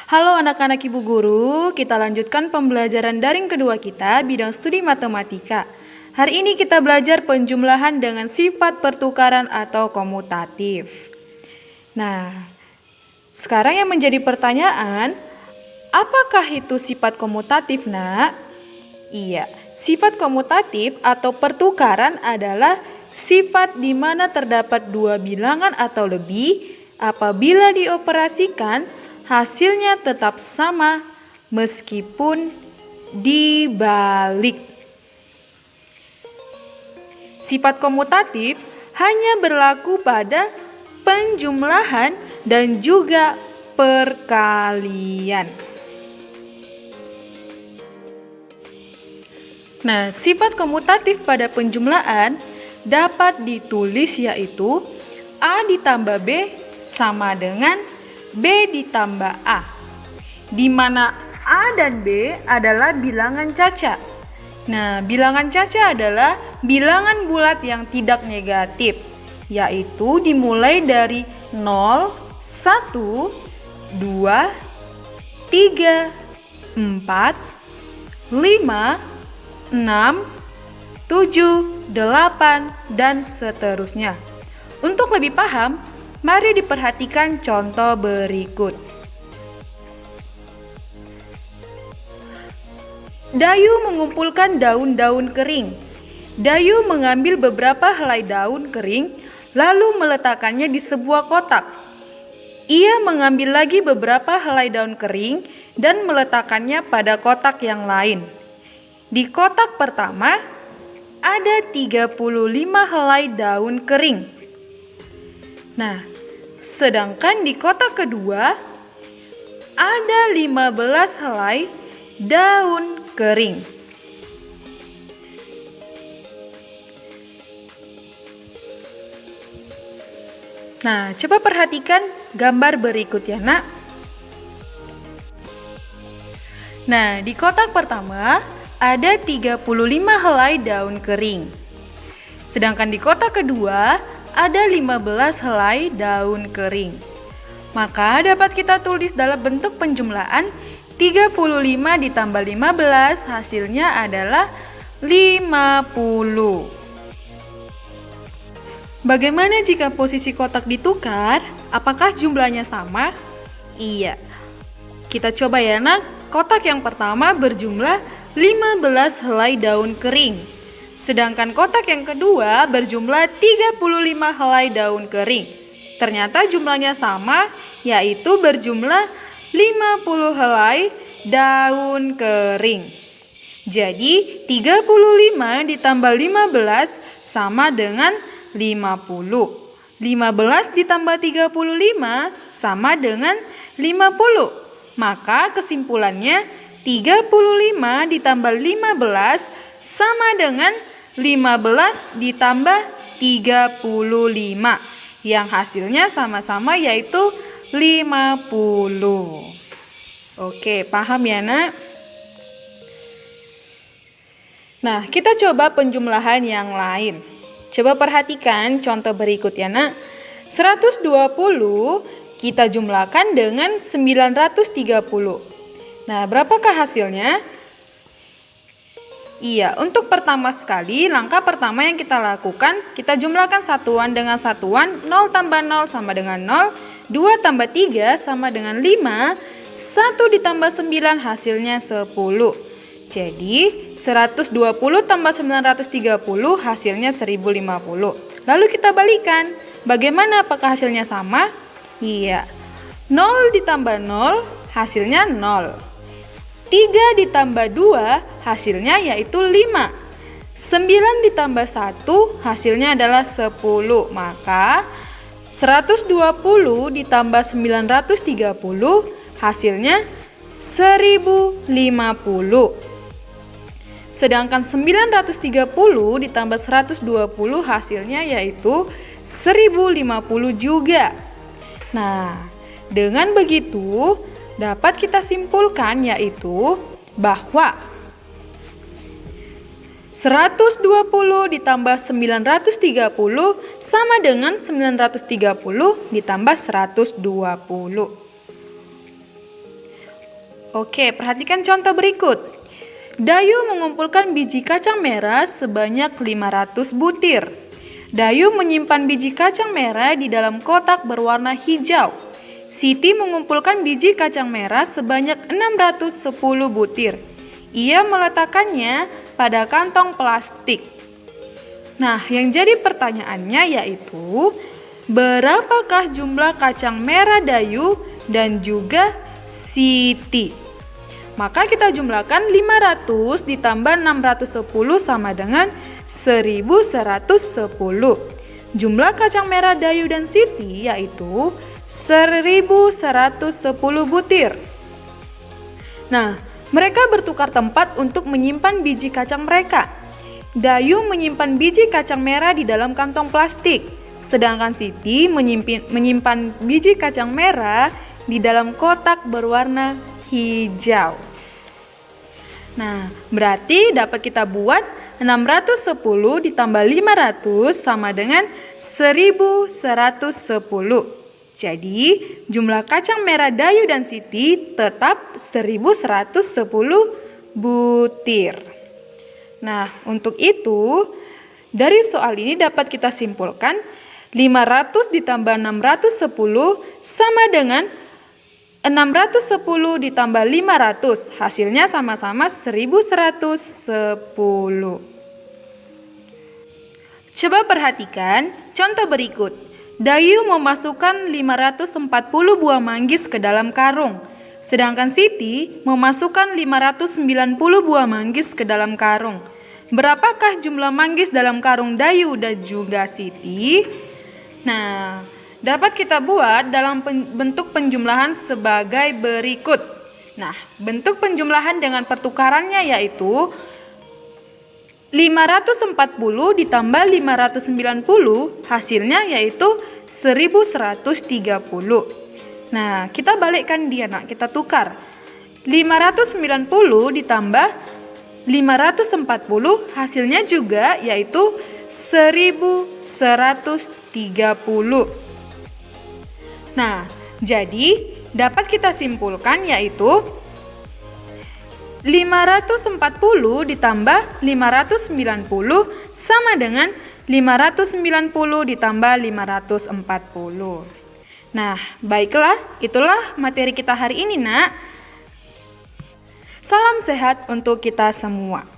Halo anak-anak Ibu Guru, kita lanjutkan pembelajaran daring kedua kita, bidang studi matematika. Hari ini kita belajar penjumlahan dengan sifat pertukaran atau komutatif. Nah, sekarang yang menjadi pertanyaan, apakah itu sifat komutatif, Nak? Iya, sifat komutatif atau pertukaran adalah sifat di mana terdapat dua bilangan atau lebih. Apabila dioperasikan, hasilnya tetap sama meskipun dibalik. Sifat komutatif hanya berlaku pada penjumlahan dan juga perkalian. Nah, sifat komutatif pada penjumlahan dapat ditulis yaitu A ditambah B sama dengan B ditambah A, di mana A dan B adalah bilangan caca. Nah, bilangan caca adalah bilangan bulat yang tidak negatif, yaitu dimulai dari 0, 1, 2, 3, 4, 5, 6, 7, 8, dan seterusnya. Untuk lebih paham, mari diperhatikan contoh berikut. Dayu mengumpulkan daun-daun kering. Dayu mengambil beberapa helai daun kering, lalu meletakkannya di sebuah kotak. Ia mengambil lagi beberapa helai daun kering dan meletakkannya pada kotak yang lain. Di kotak pertama, ada 35 helai daun kering. Nah, sedangkan di kotak kedua, ada 15 helai daun kering. Nah, coba perhatikan gambar berikut ya, Nak. Nah, di kotak pertama, ada 35 helai daun kering. Sedangkan di kotak kedua ada 15 helai daun kering. Maka dapat kita tulis dalam bentuk penjumlahan 35 ditambah 15 hasilnya adalah 50. Bagaimana jika posisi kotak ditukar? Apakah jumlahnya sama? Iya. Kita coba ya, Nak. Kotak yang pertama berjumlah 15 helai daun kering. Sedangkan kotak yang kedua berjumlah 35 helai daun kering. Ternyata jumlahnya sama, yaitu berjumlah 50 helai daun kering. Jadi 35 ditambah 15 sama dengan 50. 15 ditambah 35 sama dengan 50. Maka kesimpulannya 35 ditambah 15 sama dengan 15 ditambah 35. Yang hasilnya sama-sama yaitu 50. Oke, paham ya, Nak? Nah, kita coba penjumlahan yang lain. Coba perhatikan contoh berikut ya, Nak. 120 kita jumlahkan dengan 930. Nah, berapakah hasilnya? Iya, untuk pertama sekali, langkah pertama yang kita lakukan, kita jumlahkan satuan dengan satuan, 0 tambah 0 sama dengan 0, 2 tambah 3 sama dengan 5, 1 ditambah 9 hasilnya 10. Jadi, 120 tambah 930 hasilnya 1050. Lalu kita balikan, bagaimana apakah hasilnya sama? Iya, 0 ditambah 0 hasilnya 0. 3 ditambah 2 hasilnya yaitu 5. 9 ditambah 1 hasilnya adalah 10. Maka 120 ditambah 930 hasilnya 1050. Sedangkan 930 ditambah 120 hasilnya yaitu 1050 juga. Nah, dengan begitu dapat kita simpulkan yaitu bahwa 120 ditambah 930 sama dengan 930 ditambah 120. Oke, perhatikan contoh berikut. Dayu mengumpulkan biji kacang merah sebanyak 500 butir. Dayu menyimpan biji kacang merah di dalam kotak berwarna hijau. Siti mengumpulkan biji kacang merah sebanyak 610 butir. Ia meletakkannya pada kantong plastik. Nah, yang jadi pertanyaannya yaitu, berapakah jumlah kacang merah Dayu dan juga Siti? Maka kita jumlahkan 500 ditambah 610 sama dengan 1110. Jumlah kacang merah Dayu dan Siti yaitu 1110 butir. Nah, mereka bertukar tempat untuk menyimpan biji kacang mereka. Dayu menyimpan biji kacang merah di dalam kantong plastik, sedangkan Siti menyimpan biji kacang merah di dalam kotak berwarna hijau. Nah, berarti dapat kita buat 610 ditambah 500 sama dengan 1110. Jadi, jumlah kacang merah Dayu dan Siti tetap 1110 butir. Nah, untuk itu, dari soal ini dapat kita simpulkan 500 ditambah 610 sama dengan 610 ditambah 500. Hasilnya sama-sama 1110. Coba perhatikan contoh berikut. Dayu memasukkan 540 buah manggis ke dalam karung. Sedangkan Siti memasukkan 590 buah manggis ke dalam karung. Berapakah jumlah manggis dalam karung Dayu dan juga Siti? Nah, dapat kita buat dalam bentuk penjumlahan sebagai berikut. Nah, bentuk penjumlahan dengan pertukarannya yaitu 540 ditambah 590, hasilnya yaitu 1130. Nah, kita balikkan dia, nak. Kita tukar. 590 ditambah 540 hasilnya juga yaitu 1130. Nah, jadi dapat kita simpulkan yaitu 540 ditambah 590 sama dengan 590 ditambah 540. Nah, baiklah, itulah materi kita hari ini, nak. Salam sehat untuk kita semua.